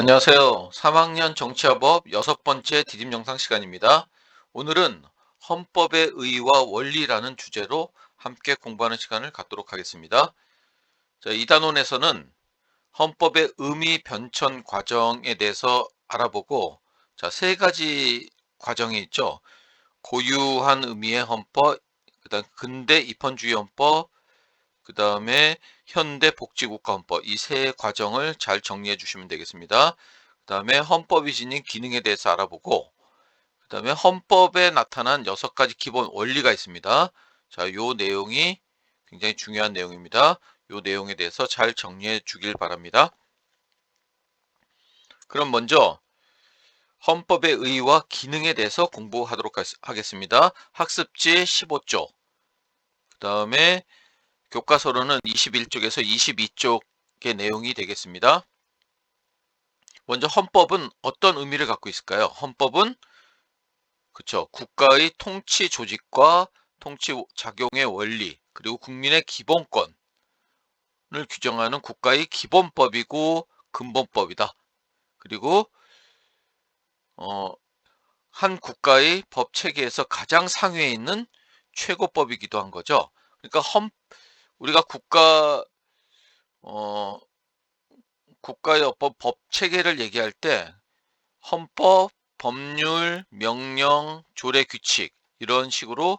안녕하세요. 3학년 정치화법 여섯 번째 디딤 영상 시간입니다. 오늘은 헌법의 의의와 원리라는 주제로 함께 공부하는 시간을 갖도록 하겠습니다. 자, 이 단원에서는 헌법의 의미 변천 과정에 대해서 알아보고, 자, 세 가지 과정이 있죠. 고유한 의미의 헌법, 그다음 근대 입헌주의 헌법, 그다음에 현대 복지국가헌법, 이 세 과정을 잘 정리해 주시면 되겠습니다. 그다음에 헌법이 지닌 기능에 대해서 알아보고, 그다음에 헌법에 나타난 여섯 가지 기본 원리가 있습니다. 자, 요 내용이 굉장히 중요한 내용입니다. 요 내용에 대해서 잘 정리해 주길 바랍니다. 그럼 먼저 헌법의 의의와 기능에 대해서 공부하도록 하겠습니다. 학습지 15쪽, 그다음에 교과서로는 21쪽에서 22쪽의 내용이 되겠습니다. 먼저 헌법은 어떤 의미를 갖고 있을까요? 헌법은 그쵸, 국가의 통치 조직과 통치 작용의 원리, 그리고 국민의 기본권을 규정하는 국가의 기본법이고 근본법이다. 그리고 한 국가의 법 체계에서 가장 상위에 있는 최고법이기도 한 거죠. 그러니까 우리가 어, 국가의 어법 법 체계를 얘기할 때 헌법, 법률, 명령, 조례, 규칙 이런 식으로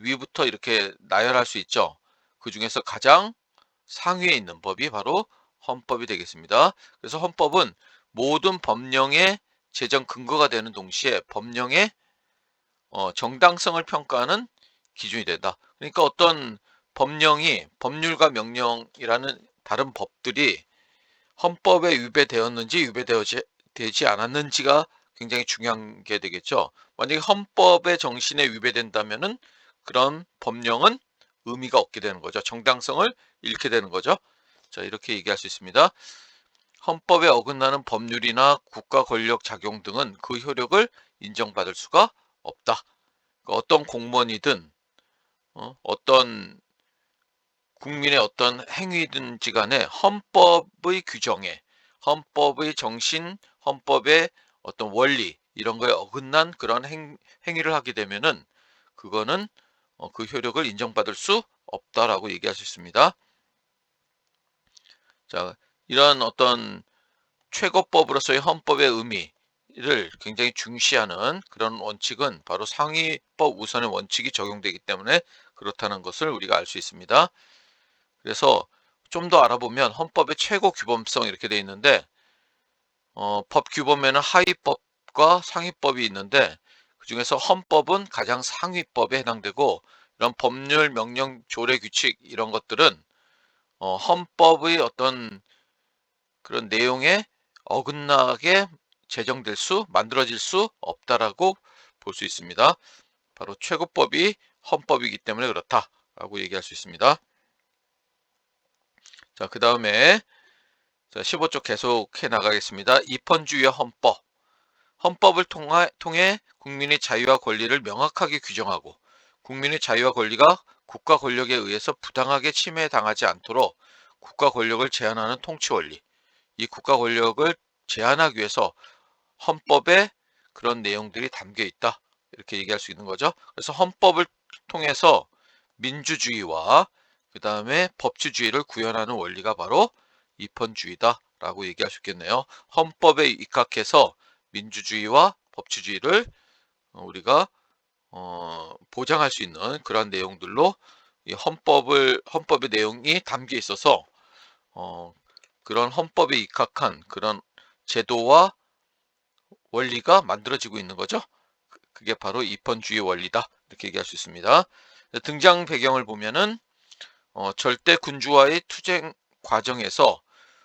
위부터 이렇게 나열할 수 있죠. 그 중에서 가장 상위에 있는 법이 바로 헌법이 되겠습니다. 그래서 헌법은 모든 법령의 제정 근거가 되는 동시에 법령의 정당성을 평가하는 기준이 된다. 그러니까 어떤 법률과 명령이라는 다른 법들이 헌법에 위배되었는지 위배되지 않았는지가 굉장히 중요한 게 되겠죠. 만약에 헌법의 정신에 위배된다면은 그런 법령은 의미가 없게 되는 거죠. 정당성을 잃게 되는 거죠. 자, 이렇게 얘기할 수 있습니다. 헌법에 어긋나는 법률이나 국가 권력 작용 등은 그 효력을 인정받을 수가 없다. 그러니까 어떤 공무원이든 어떤 국민의 어떤 행위든지 간에 헌법의 규정에, 헌법의 정신, 헌법의 어떤 원리 이런 거에 어긋난 그런 행위를 하게 되면은 그거는 그 효력을 인정받을 수 없다라고 얘기할 수 있습니다. 자, 이런 어떤 최고법으로서의 헌법의 의미를 굉장히 중시하는 그런 원칙은 바로 상위법 우선의 원칙이 적용되기 때문에 그렇다는 것을 우리가 알 수 있습니다. 그래서 좀 더 알아보면 헌법의 최고 규범성 이렇게 되어 있는데 법 규범에는 하위법과 상위법이 있는데 그중에서 헌법은 가장 상위법에 해당되고 이런 법률, 명령, 조례, 규칙 이런 것들은 헌법의 어떤 그런 내용에 어긋나게 만들어질 수 없다라고 볼 수 있습니다. 바로 최고법이 헌법이기 때문에 그렇다라고 얘기할 수 있습니다. 자, 그 다음에 15쪽 계속해 나가겠습니다. 입헌주의와 헌법. 헌법을 통해 국민의 자유와 권리를 명확하게 규정하고 국민의 자유와 권리가 국가 권력에 의해서 부당하게 침해당하지 않도록 국가 권력을 제한하는 통치 원리. 이 국가 권력을 제한하기 위해서 헌법에 그런 내용들이 담겨 있다. 이렇게 얘기할 수 있는 거죠. 그래서 헌법을 통해서 민주주의와 그 다음에 법치주의를 구현하는 원리가 바로 입헌주의다라고 얘기할 수 있겠네요. 헌법에 입각해서 민주주의와 법치주의를 우리가 보장할 수 있는 그런 내용들로 이 헌법의 내용이 담겨 있어서 그런 헌법에 입각한 그런 제도와 원리가 만들어지고 있는 거죠. 그게 바로 입헌주의 원리다. 이렇게 얘기할 수 있습니다. 등장 배경을 보면은 절대 군주와의 투쟁 과정에서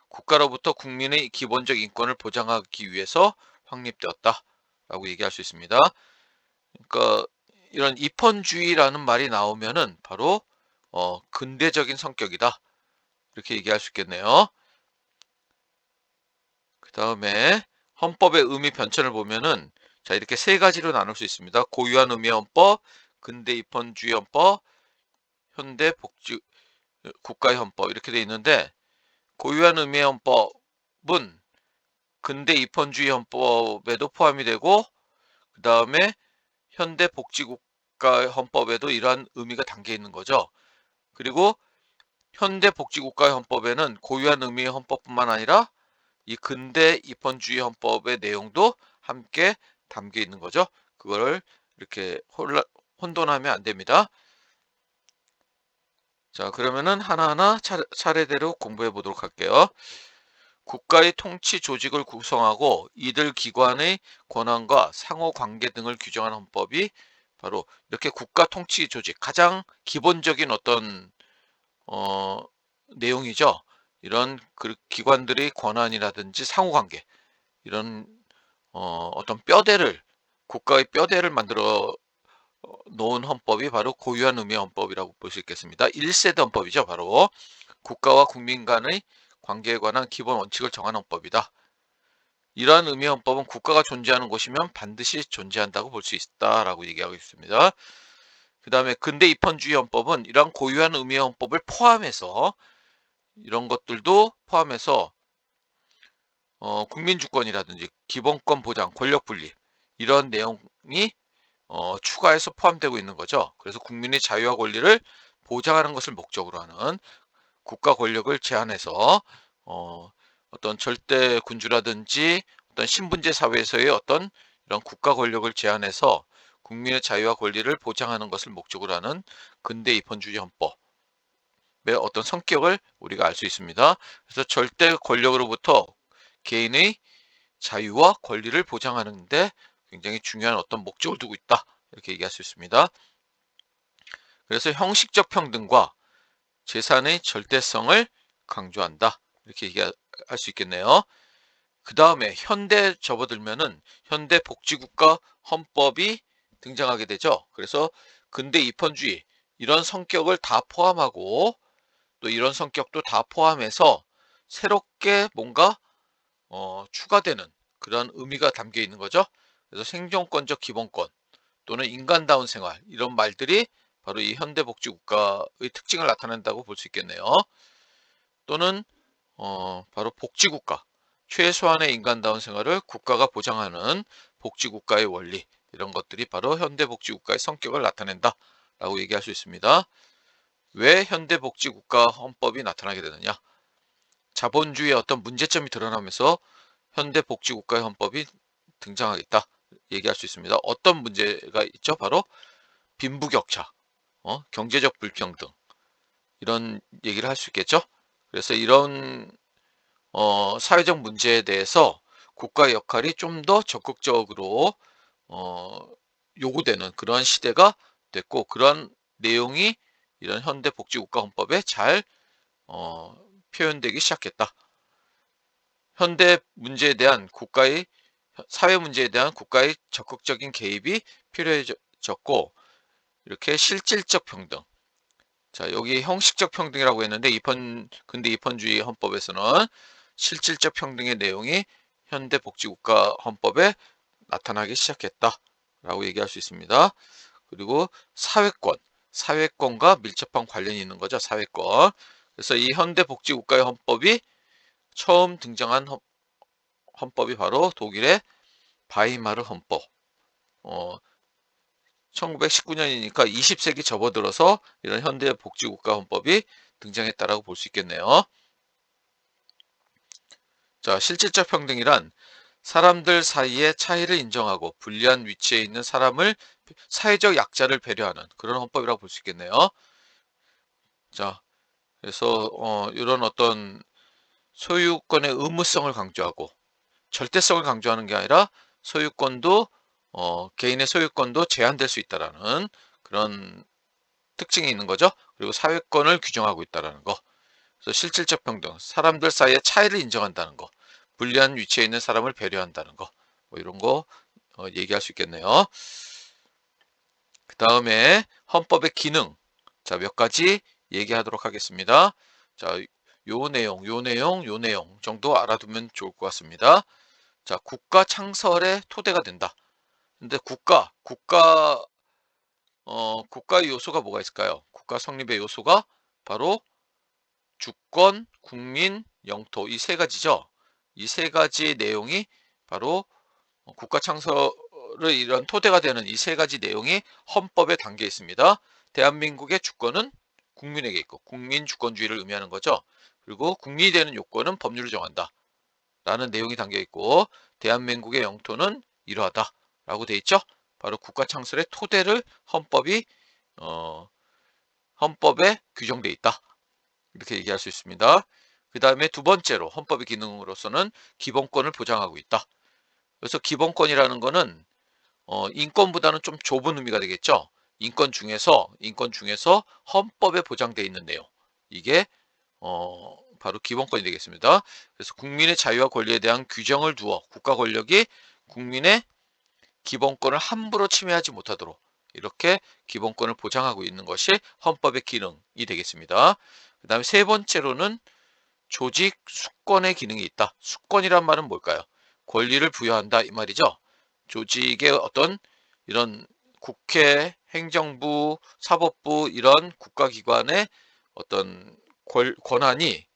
국가로부터 국민의 기본적 인권을 보장하기 위해서 확립되었다라고 얘기할 수 있습니다. 그러니까 이런 입헌주의라는 말이 나오면은 바로 근대적인 성격이다. 이렇게 얘기할 수 있겠네요. 그 다음에 헌법의 의미 변천을 보면은 자, 이렇게 세 가지로 나눌 수 있습니다. 고유한 의미의 헌법, 근대 입헌주의 헌법, 현대 복지 국가의 헌법 이렇게 돼 있는데 고유한 의미의 헌법은 근대 입헌주의 헌법에도 포함이 되고, 그 다음에 현대 복지국가 헌법에도 이러한 의미가 담겨 있는 거죠. 그리고 현대 복지국가 헌법에는 고유한 의미의 헌법뿐만 아니라 이 근대 입헌주의 헌법의 내용도 함께 담겨 있는 거죠. 그거를 이렇게 혼돈하면 안 됩니다. 자, 그러면은 하나하나 차례대로 공부해 보도록 할게요. 국가의 통치 조직을 구성하고 이들 기관의 권한과 상호 관계 등을 규정한 헌법이 바로 이렇게 국가 통치 조직, 가장 기본적인 어떤 내용이죠. 이런 기관들의 권한이라든지 상호 관계, 이런 어떤 뼈대를, 국가의 뼈대를 만들어 놓은 헌법이 바로 고유한 의미의 헌법이라고 볼 수 있겠습니다. 1세대 헌법이죠. 바로 국가와 국민 간의 관계에 관한 기본 원칙을 정한 헌법이다. 이러한 의미의 헌법은 국가가 존재하는 곳이면 반드시 존재한다고 볼 수 있다라고 얘기하고 있습니다. 그 다음에 근대 입헌주의 헌법은 이러한 고유한 의미의 헌법을 포함해서, 이런 것들도 포함해서 국민주권이라든지 기본권 보장, 권력 분립, 이런 내용이 추가해서 포함되고 있는 거죠. 그래서 국민의 자유와 권리를 보장하는 것을 목적으로 하는, 국가 권력을 제한해서 어떤 절대 군주라든지 어떤 신분제 사회에서의 어떤 이런 국가 권력을 제한해서 국민의 자유와 권리를 보장하는 것을 목적으로 하는 근대 입헌주의 헌법의 어떤 성격을 우리가 알 수 있습니다. 그래서 절대 권력으로부터 개인의 자유와 권리를 보장하는데 굉장히 중요한 어떤 목적을 두고 있다, 이렇게 얘기할 수 있습니다. 그래서 형식적 평등과 재산의 절대성을 강조한다, 이렇게 얘기할 수 있겠네요. 그 다음에 현대 접어들면은 현대 복지국가 헌법이 등장하게 되죠. 그래서 근대 입헌주의, 이런 성격을 다 포함하고 또 이런 성격도 다 포함해서 새롭게 뭔가 추가되는 그런 의미가 담겨 있는 거죠. 그래서 생존권적 기본권 또는 인간다운 생활, 이런 말들이 바로 이 현대복지국가의 특징을 나타낸다고 볼 수 있겠네요. 또는 바로 복지국가, 최소한의 인간다운 생활을 국가가 보장하는 복지국가의 원리, 이런 것들이 바로 현대복지국가의 성격을 나타낸다 라고 얘기할 수 있습니다. 왜 현대복지국가 헌법이 나타나게 되느냐? 자본주의의 어떤 문제점이 드러나면서 현대복지국가의 헌법이 등장하겠다 얘기할 수 있습니다. 어떤 문제가 있죠? 바로 빈부격차, 경제적 불평등, 이런 얘기를 할 수 있겠죠. 그래서 이런 사회적 문제에 대해서 국가의 역할이 좀 더 적극적으로 어, 요구되는 그러한 시대가 됐고, 그러한 내용이 이런 현대복지국가 헌법에 잘 표현되기 시작했다. 현대 문제에 대한 국가의, 사회 문제에 대한 국가의 적극적인 개입이 필요해졌고, 이렇게 실질적 평등, 자, 여기 형식적 평등이라고 했는데 근대 입헌주의 헌법에서는 실질적 평등의 내용이 현대복지국가 헌법에 나타나기 시작했다라고 얘기할 수 있습니다. 그리고 사회권과 밀접한 관련이 있는 거죠. 사회권. 그래서 이 현대복지국가의 헌법이 처음 등장한 헌법이 바로 독일의 바이마르 헌법. 1919년이니까 20세기 접어들어서 이런 현대 복지국가 헌법이 등장했다라고 볼 수 있겠네요. 자, 실질적 평등이란 사람들 사이의 차이를 인정하고 불리한 위치에 있는 사람을, 사회적 약자를 배려하는 그런 헌법이라고 볼 수 있겠네요. 자, 그래서 이런 어떤 소유권의 의무성을 강조하고 절대성을 강조하는 게 아니라 소유권도 개인의 소유권도 제한될 수 있다라는 그런 특징이 있는 거죠. 그리고 사회권을 규정하고 있다는 거. 그래서 실질적 평등, 사람들 사이의 차이를 인정한다는 거, 불리한 위치에 있는 사람을 배려한다는 거, 뭐 이런 거 얘기할 수 있겠네요. 그 다음에 헌법의 기능, 자, 몇 가지 얘기하도록 하겠습니다. 자, 요 내용 정도 알아두면 좋을 것 같습니다. 자, 국가 창설의 토대가 된다. 근데 국가의 요소가 뭐가 있을까요? 국가 성립의 요소가 바로 주권, 국민, 영토, 이 세 가지죠. 이 세 가지 내용이 바로 국가 창설의 이런 토대가 되는 이 세 가지 내용이 헌법에 담겨 있습니다. 대한민국의 주권은 국민에게 있고 국민 주권주의를 의미하는 거죠. 그리고 국민이 되는 요건은 법률을 정한다 라는 내용이 담겨 있고, 대한민국의 영토는 이러하다 라고 돼 있죠. 바로 국가 창설의 토대를 헌법에 규정돼 있다, 이렇게 얘기할 수 있습니다. 그 다음에 두 번째로 헌법의 기능으로서는 기본권을 보장하고 있다. 그래서 기본권이라는 거는 인권보다는 좀 좁은 의미가 되겠죠. 인권 중에서 헌법에 보장되어 있는 내용, 이게 바로 기본권이 되겠습니다. 그래서 국민의 자유와 권리에 대한 규정을 두어 국가 권력이 국민의 기본권을 함부로 침해하지 못하도록 이렇게 기본권을 보장하고 있는 것이 헌법의 기능이 되겠습니다. 그 다음에 세 번째로는 조직 수권의 기능이 있다. 수권이란 말은 뭘까요? 권리를 부여한다 이 말이죠. 조직의 어떤 이런 국회, 행정부, 사법부 이런 국가기관의 어떤 권한이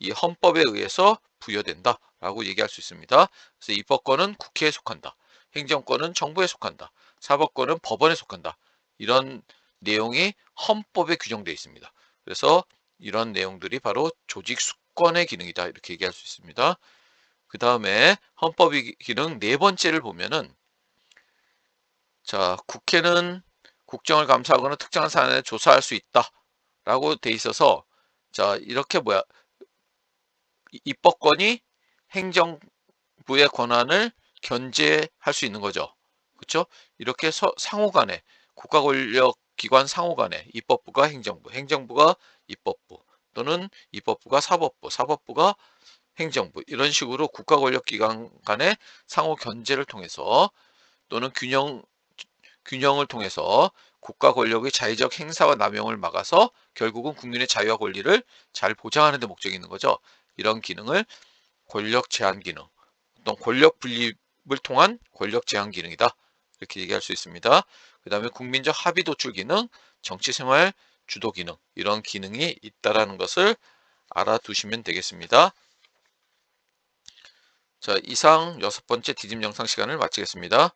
이 헌법에 의해서 부여된다라고 얘기할 수 있습니다. 그래서 입법권은 국회에 속한다. 행정권은 정부에 속한다. 사법권은 법원에 속한다. 이런 내용이 헌법에 규정되어 있습니다. 그래서 이런 내용들이 바로 조직 수권의 기능이다, 이렇게 얘기할 수 있습니다. 그 다음에 헌법의 기능 네 번째를 보면은, 자, 국회는 국정을 감사하거나 특정한 사안을 조사할 수 있다라고 돼 있어서, 자, 이렇게 입법권이 행정부의 권한을 견제할 수 있는 거죠. 그렇죠? 이렇게 상호간에 국가 권력 기관 상호간에 입법부가 행정부, 행정부가 입법부, 또는 입법부가 사법부, 사법부가 행정부, 이런 식으로 국가 권력 기관 간의 상호 견제를 통해서 또는 균형을 통해서 국가 권력의 자의적 행사와 남용을 막아서 결국은 국민의 자유와 권리를 잘 보장하는 데 목적이 있는 거죠. 이런 기능을 권력 제한 기능, 어떤 권력 분립을 통한 권력 제한 기능이다, 이렇게 얘기할 수 있습니다. 그 다음에 국민적 합의 도출 기능, 정치생활 주도 기능, 이런 기능이 있다라는 것을 알아두시면 되겠습니다. 자, 이상 6번째 디딤 영상 시간을 마치겠습니다.